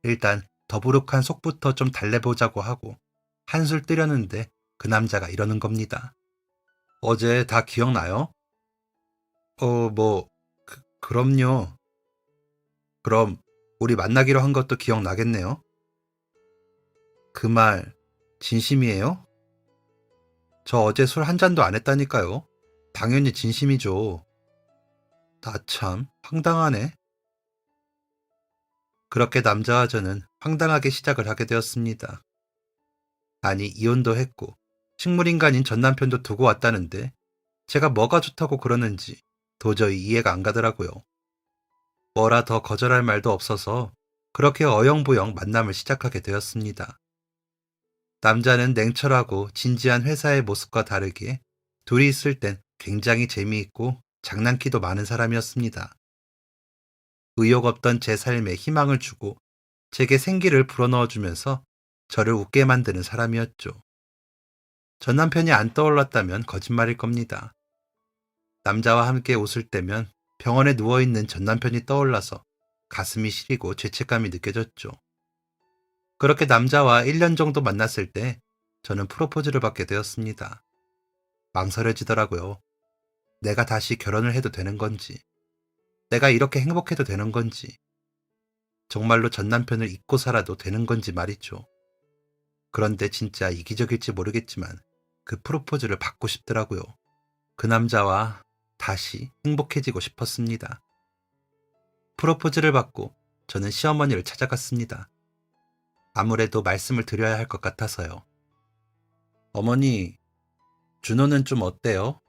Speaker 1: 일단 더부룩한 속부터 좀 달래보자고 하고 한술 뜨려는데 그 남자가 이러는 겁니다. 어제 다 기억나요? 뭐, 그럼요. 그럼 우리 만나기로 한 것도 기억나겠네요. 그 말 진심이에요? 저 어제 술 한 잔도 안 했다니까요. 당연히 진심이죠. 나 참 황당하네. 그렇게 남자와 저는 황당하게 시작을 하게 되었습니다. 아니, 이혼도 했고 식물인간인 전 남편도 두고 왔다는데 제가 뭐가 좋다고 그러는지 도저히 이해가 안 가더라고요. 뭐라 더 거절할 말도 없어서 그렇게 어영부영 만남을 시작하게 되었습니다. 남자는 냉철하고 진지한 회사의 모습과 다르게 둘이 있을 땐 굉장히 재미있고 장난기도 많은 사람이었습니다. 의욕 없던 제 삶에 희망을 주고 제게 생기를 불어넣어주면서 저를 웃게 만드는 사람이었죠. 전 남편이 안 떠올랐다면 거짓말일 겁니다. 남자와 함께 웃을 때면 병원에 누워있는 전 남편이 떠올라서 가슴이 시리고 죄책감이 느껴졌죠. 그렇게 남자와 1년 정도 만났을 때 저는 프로포즈를 받게 되었습니다. 망설여지더라고요. 내가 다시 결혼을 해도 되는 건지, 내가 이렇게 행복해도 되는 건지, 정말로 전 남편을 잊고 살아도 되는 건지 말이죠. 그런데 진짜 이기적일지 모르겠지만 그 프로포즈를 받고 싶더라고요. 그 남자와 다시 행복해지고 싶었습니다. 프로포즈를 받고 저는 시어머니를 찾아갔습니다. 아무래도 말씀을 드려야 할 것 같아서요. 어머니, 준호는 좀 어때요?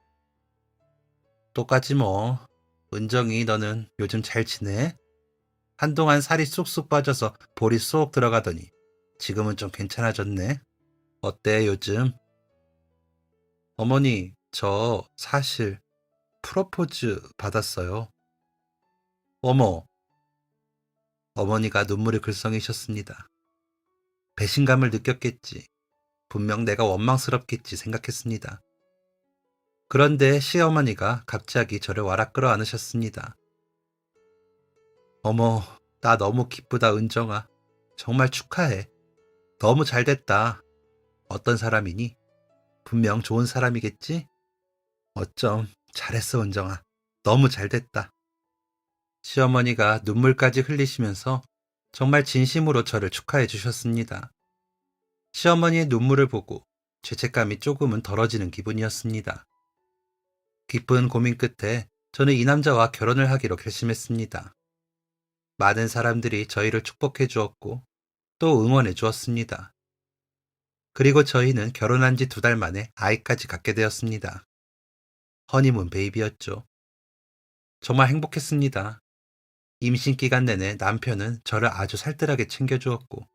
Speaker 1: 똑같지 뭐. 은정이 너는 요즘 잘 지내? 한동안 살이 쑥쑥 빠져서 볼이 쏙 들어가더니 지금은 좀 괜찮아졌네. 어때 요즘? 어머니, 저 사실 프로포즈 받았어요. 어머, 어머니가 눈물을 글썽이셨습니다. 배신감을 느꼈겠지. 분명 내가 원망스럽겠지 생각했습니다. 그런데 시어머니가 갑자기 저를 와락 끌어안으셨습니다. 어머, 나 너무 기쁘다, 은정아. 정말 축하해. 너무 잘 됐다. 어떤 사람이니? 분명 좋은 사람이겠지? 어쩜 잘했어, 은정아. 너무 잘 됐다. 시어머니가 눈물까지 흘리시면서 정말 진심으로 저를 축하해 주셨습니다. 시어머니의 눈물을 보고 죄책감이 조금은 덜어지는 기분이었습니다. 깊은 고민 끝에 저는 이 남자와 결혼을 하기로 결심했습니다. 많은 사람들이 저희를 축복해 주었고 또 응원해 주었습니다. 그리고 저희는 결혼한 지 2달 만에 아이까지 갖게 되었습니다. 허니문 베이비였죠. 정말 행복했습니다. 임신 기간 내내 남편은 저를 아주 살뜰하게 챙겨주었고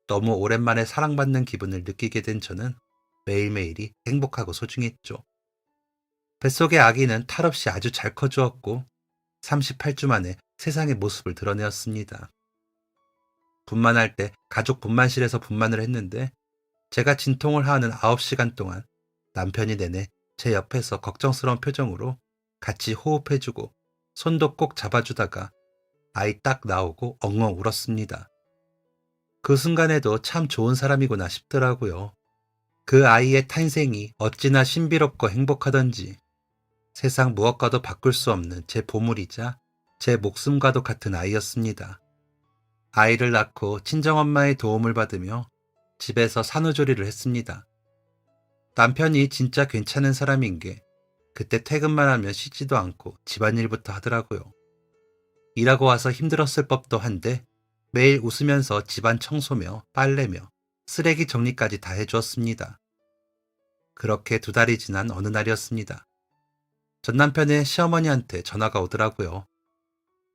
Speaker 1: 너무 오랜만에 사랑받는 기분을 느끼게 된 저는 매일매일이 행복하고 소중했죠. 뱃속의 아기는 탈없이 아주 잘 커주었고 38주 만에 세상의 모습을 드러내었습니다. 분만할 때 가족 분만실에서 분만을 했는데 제가 진통을 하는 9시간 동안 남편이 내내 제 옆에서 걱정스러운 표정으로 같이 호흡해주고 손도 꼭 잡아주다가 아이 딱 나오고 엉엉 울었습니다. 그 순간에도 참 좋은 사람이구나 싶더라고요. 그 아이의 탄생이 어찌나 신비롭고 행복하던지 세상 무엇과도 바꿀 수 없는 제 보물이자 제 목숨과도 같은 아이였습니다. 아이를 낳고 친정엄마의 도움을 받으며 집에서 산후조리를 했습니다. 남편이 진짜 괜찮은 사람인 게 그때 퇴근만 하면 쉬지도 않고 집안일부터 하더라고요. 일하고 와서 힘들었을 법도 한데 매일 웃으면서 집안 청소며 빨래며 쓰레기 정리까지 다 해주었습니다. 그렇게 2달이 지난 어느 날이었습니다. 전 남편의 시어머니한테 전화가 오더라고요.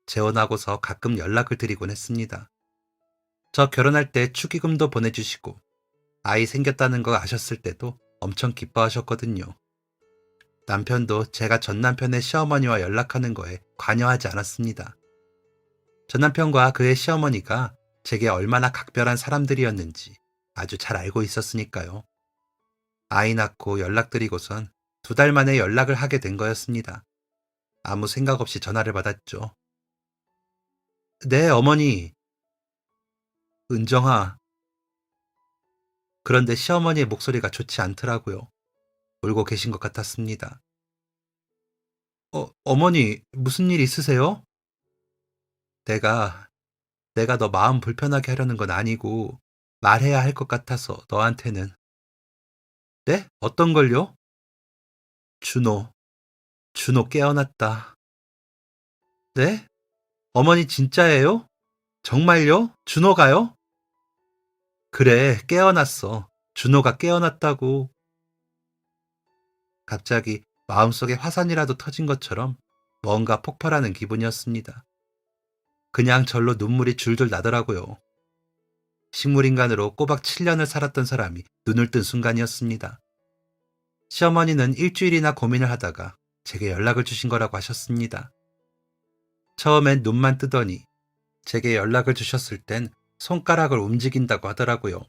Speaker 1: 재혼하고서 가끔 연락을 드리곤 했습니다. 저 결혼할 때 축의금도 보내주시고 아이 생겼다는 거 아셨을 때도 엄청 기뻐하셨거든요. 남편도 제가 전 남편의 시어머니와 연락하는 거에 관여하지 않았습니다. 전 남편과 그의 시어머니가 제게 얼마나 각별한 사람들이었는지 아주 잘 알고 있었으니까요. 아이 낳고 연락드리고선 2달 만에 연락을 하게 된 거였습니다. 아무 생각 없이 전화를 받았죠. 네, 어머니. 은정아. 그런데 시어머니의 목소리가 좋지 않더라고요. 울고 계신 것 같았습니다. 어머니, 무슨 일 있으세요? 내가, 내가 너 마음 불편하게 하려는 건 아니고 말해야 할 것 같아서 너한테는. 네? 어떤 걸요? 준호, 준호 깨어났다. 네? 어머니 진짜예요? 정말요? 준호가요? 그래, 깨어났어. 준호가 깨어났다고. 갑자기 마음속에 화산이라도 터진 것처럼 뭔가 폭발하는 기분이었습니다. 그냥 절로 눈물이 줄줄 나더라고요. 식물인간으로 꼬박 7년을 살았던 사람이 눈을 뜬 순간이었습니다. 시어머니는 일주일이나 고민을 하다가 제게 연락을 주신 거라고 하셨습니다. 처음엔 눈만 뜨더니 제게 연락을 주셨을 땐 손가락을 움직인다고 하더라고요.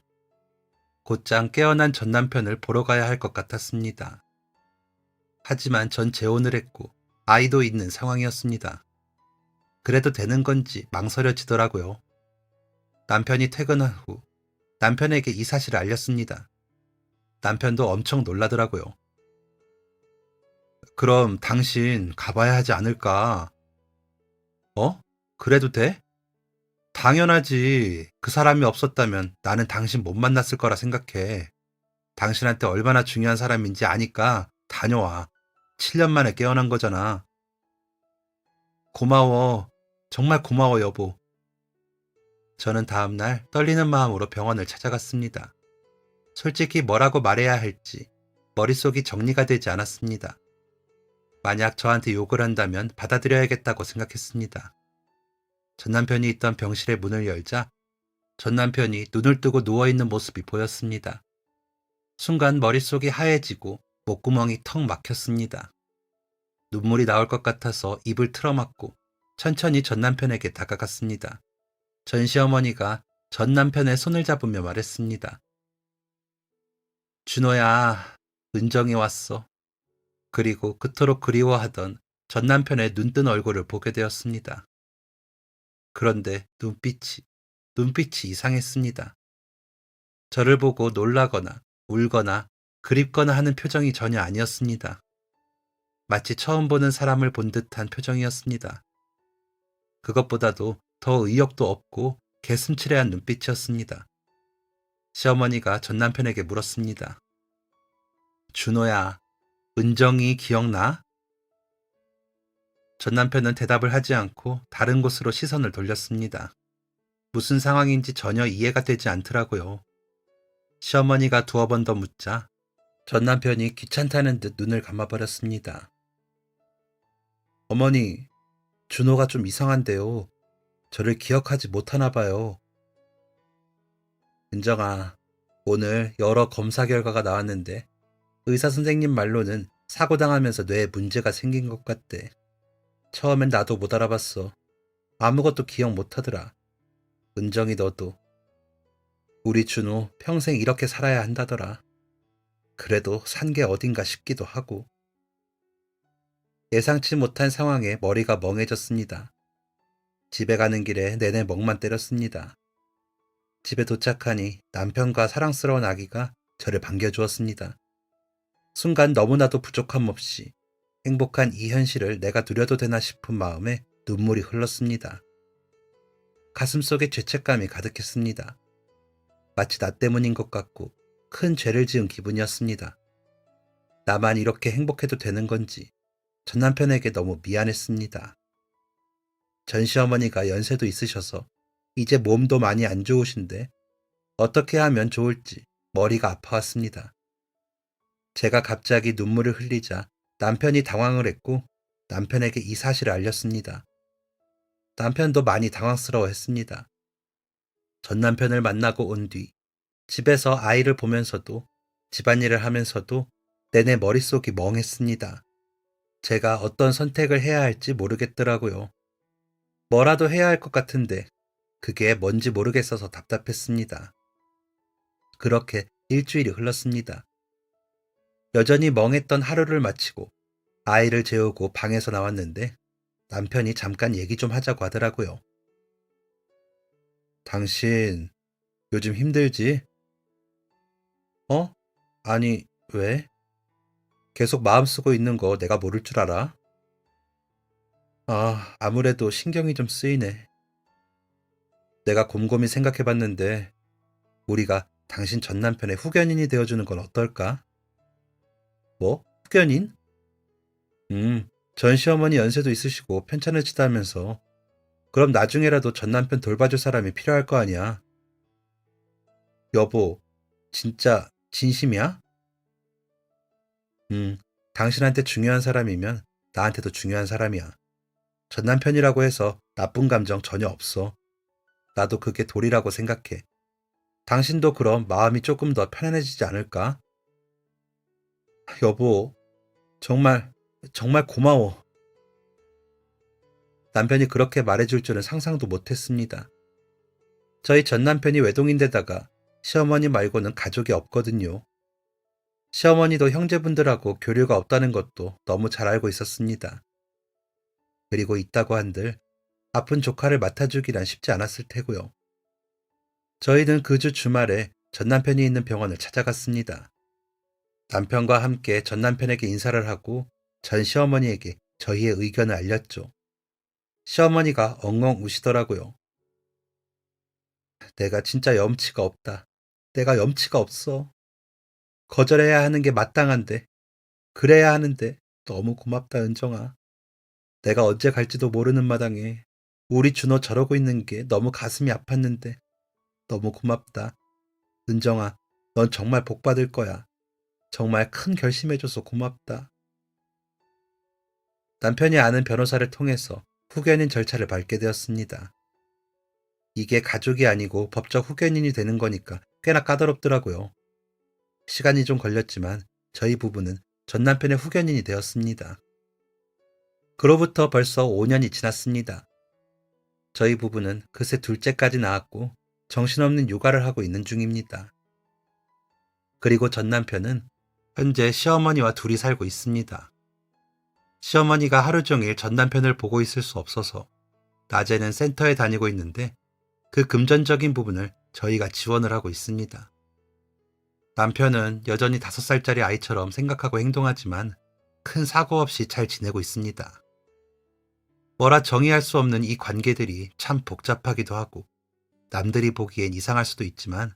Speaker 1: 곧장 깨어난 전 남편을 보러 가야 할 것 같았습니다. 하지만 전 재혼을 했고 아이도 있는 상황이었습니다. 그래도 되는 건지 망설여지더라고요. 남편이 퇴근한 후 남편에게 이 사실을 알렸습니다. 남편도 엄청 놀라더라고요. 그럼 당신 가봐야 하지 않을까? 그래도 돼? 당연하지. 그 사람이 없었다면 나는 당신 못 만났을 거라 생각해. 당신한테 얼마나 중요한 사람인지 아니까 다녀와. 7년 만에 깨어난 거잖아. 고마워. 정말 고마워, 여보. 저는 다음날 떨리는 마음으로 병원을 찾아갔습니다. 솔직히 뭐라고 말해야 할지 머릿속이 정리가 되지 않았습니다. 만약 저한테 욕을 한다면 받아들여야겠다고 생각했습니다. 전 남편이 있던 병실의 문을 열자 전 남편이 눈을 뜨고 누워있는 모습이 보였습니다. 순간 머릿속이 하얘지고 목구멍이 턱 막혔습니다. 눈물이 나올 것 같아서 입을 틀어막고 천천히 전 남편에게 다가갔습니다. 전 시어머니가 전 남편의 손을 잡으며 말했습니다. 준호야, 은정이 왔어. 그리고 그토록 그리워하던 전 남편의 눈뜬 얼굴을 보게 되었습니다. 그런데 눈빛이 이상했습니다. 저를 보고 놀라거나 울거나 그립거나 하는 표정이 전혀 아니었습니다. 마치 처음 보는 사람을 본 듯한 표정이었습니다. 그것보다도 더 의욕도 없고 개슴츠레한 눈빛이었습니다. 시어머니가 전 남편에게 물었습니다. 준호야, 은정이 기억나? 전 남편은 대답을 하지 않고 다른 곳으로 시선을 돌렸습니다. 무슨 상황인지 전혀 이해가 되지 않더라고요. 시어머니가 2번 더 묻자 전 남편이 귀찮다는 듯 눈을 감아버렸습니다. 어머니, 준호가 좀 이상한데요. 저를 기억하지 못하나 봐요. 은정아, 오늘 여러 검사 결과가 나왔는데 의사 선생님 말로는 사고당하면서 뇌에 문제가 생긴 것 같대. 처음엔 나도 못 알아봤어. 아무것도 기억 못하더라. 은정이 너도. 우리 준호 평생 이렇게 살아야 한다더라. 그래도 산 게 어딘가 싶기도 하고. 예상치 못한 상황에 머리가 멍해졌습니다. 집에 가는 길에 내내 멍만 때렸습니다. 집에 도착하니 남편과 사랑스러운 아기가 저를 반겨주었습니다. 순간 너무나도 부족함 없이 행복한 이 현실을 내가 누려도 되나 싶은 마음에 눈물이 흘렀습니다. 가슴속에 죄책감이 가득했습니다. 마치 나 때문인 것 같고 큰 죄를 지은 기분이었습니다. 나만 이렇게 행복해도 되는 건지 전 남편에게 너무 미안했습니다. 전 시어머니가 연세도 있으셔서 이제 몸도 많이 안 좋으신데 어떻게 하면 좋을지 머리가 아파왔습니다. 제가 갑자기 눈물을 흘리자 남편이 당황을 했고 남편에게 이 사실을 알렸습니다. 남편도 많이 당황스러워했습니다. 전 남편을 만나고 온 뒤 집에서 아이를 보면서도 집안일을 하면서도 내내 머릿속이 멍했습니다. 제가 어떤 선택을 해야 할지 모르겠더라고요. 뭐라도 해야 할 것 같은데 그게 뭔지 모르겠어서 답답했습니다. 그렇게 일주일이 흘렀습니다. 여전히 멍했던 하루를 마치고 아이를 재우고 방에서 나왔는데 남편이 잠깐 얘기 좀 하자고 하더라고요. 당신 요즘 힘들지? 어? 아니, 왜? 계속 마음 쓰고 있는 거 내가 모를 줄 알아? 아, 아무래도 신경이 좀 쓰이네. 내가 곰곰이 생각해봤는데 우리가 당신 전 남편의 후견인이 되어주는 건 어떨까? 뭐? 후견인? 전 시어머니 연세도 있으시고 편찮으시다면서 그럼 나중에라도 전 남편 돌봐줄 사람이 필요할 거 아니야. 여보, 진짜 진심이야? 당신한테 중요한 사람이면 나한테도 중요한 사람이야. 전 남편이라고 해서 나쁜 감정 전혀 없어. 나도 그게 도리라고 생각해. 당신도 그럼 마음이 조금 더 편안해지지 않을까? 여보, 정말, 정말 고마워. 남편이 그렇게 말해줄 줄은 상상도 못했습니다. 저희 전 남편이 외동인데다가 시어머니 말고는 가족이 없거든요. 시어머니도 형제분들하고 교류가 없다는 것도 너무 잘 알고 있었습니다. 그리고 있다고 한들 아픈 조카를 맡아주기란 쉽지 않았을 테고요. 저희는 그 주 주말에 전 남편이 있는 병원을 찾아갔습니다. 남편과 함께 전 남편에게 인사를 하고 전 시어머니에게 저희의 의견을 알렸죠. 시어머니가 엉엉 우시더라고요. 내가 진짜 염치가 없다. 내가 염치가 없어. 거절해야 하는 게 마땅한데, 그래야 하는데 너무 고맙다, 은정아. 내가 언제 갈지도 모르는 마당에 우리 준호 저러고 있는 게 너무 가슴이 아팠는데 너무 고맙다. 은정아, 넌 정말 복 받을 거야. 정말 큰 결심해줘서 고맙다. 남편이 아는 변호사를 통해서 후견인 절차를 밟게 되었습니다. 이게 가족이 아니고 법적 후견인이 되는 거니까 꽤나 까다롭더라고요. 시간이 좀 걸렸지만 저희 부부는 전 남편의 후견인이 되었습니다. 그로부터 벌써 5년이 지났습니다. 저희 부부는 그새 둘째까지 낳았고 정신없는 육아를 하고 있는 중입니다. 그리고 전 남편은 현재 시어머니와 둘이 살고 있습니다. 시어머니가 하루 종일 전 남편을 보고 있을 수 없어서 낮에는 센터에 다니고 있는데 그 금전적인 부분을 저희가 지원을 하고 있습니다. 남편은 여전히 5살짜리 아이처럼 생각하고 행동하지만 큰 사고 없이 잘 지내고 있습니다. 뭐라 정의할 수 없는 이 관계들이 참 복잡하기도 하고 남들이 보기엔 이상할 수도 있지만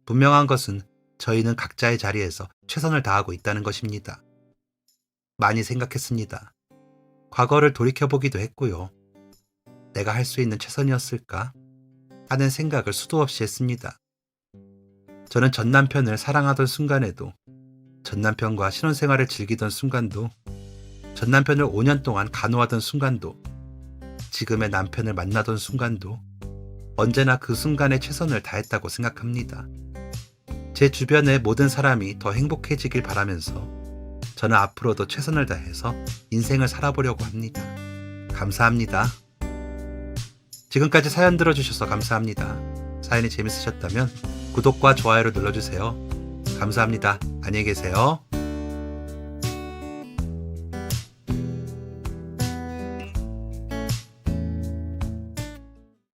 Speaker 1: 분명한 것은 저희는 각자의 자리에서 최선을 다하고 있다는 것입니다. 많이 생각했습니다. 과거를 돌이켜보기도 했고요. 내가 할 수 있는 최선이었을까 하는 생각을 수도 없이 했습니다. 저는 전 남편을 사랑하던 순간에도, 전 남편과 신혼생활을 즐기던 순간도, 전 남편을 5년 동안 간호하던 순간도, 지금의 남편을 만나던 순간도 언제나 그 순간에 최선을 다했다고 생각합니다. 제 주변의 모든 사람이 더 행복해지길 바라면서 저는 앞으로도 최선을 다해서 인생을 살아보려고 합니다. 감사합니다. 지금까지 사연 들어주셔서 감사합니다. 사연이 재밌으셨다면 구독과 좋아요를 눌러주세요. 감사합니다. 안녕히 계세요.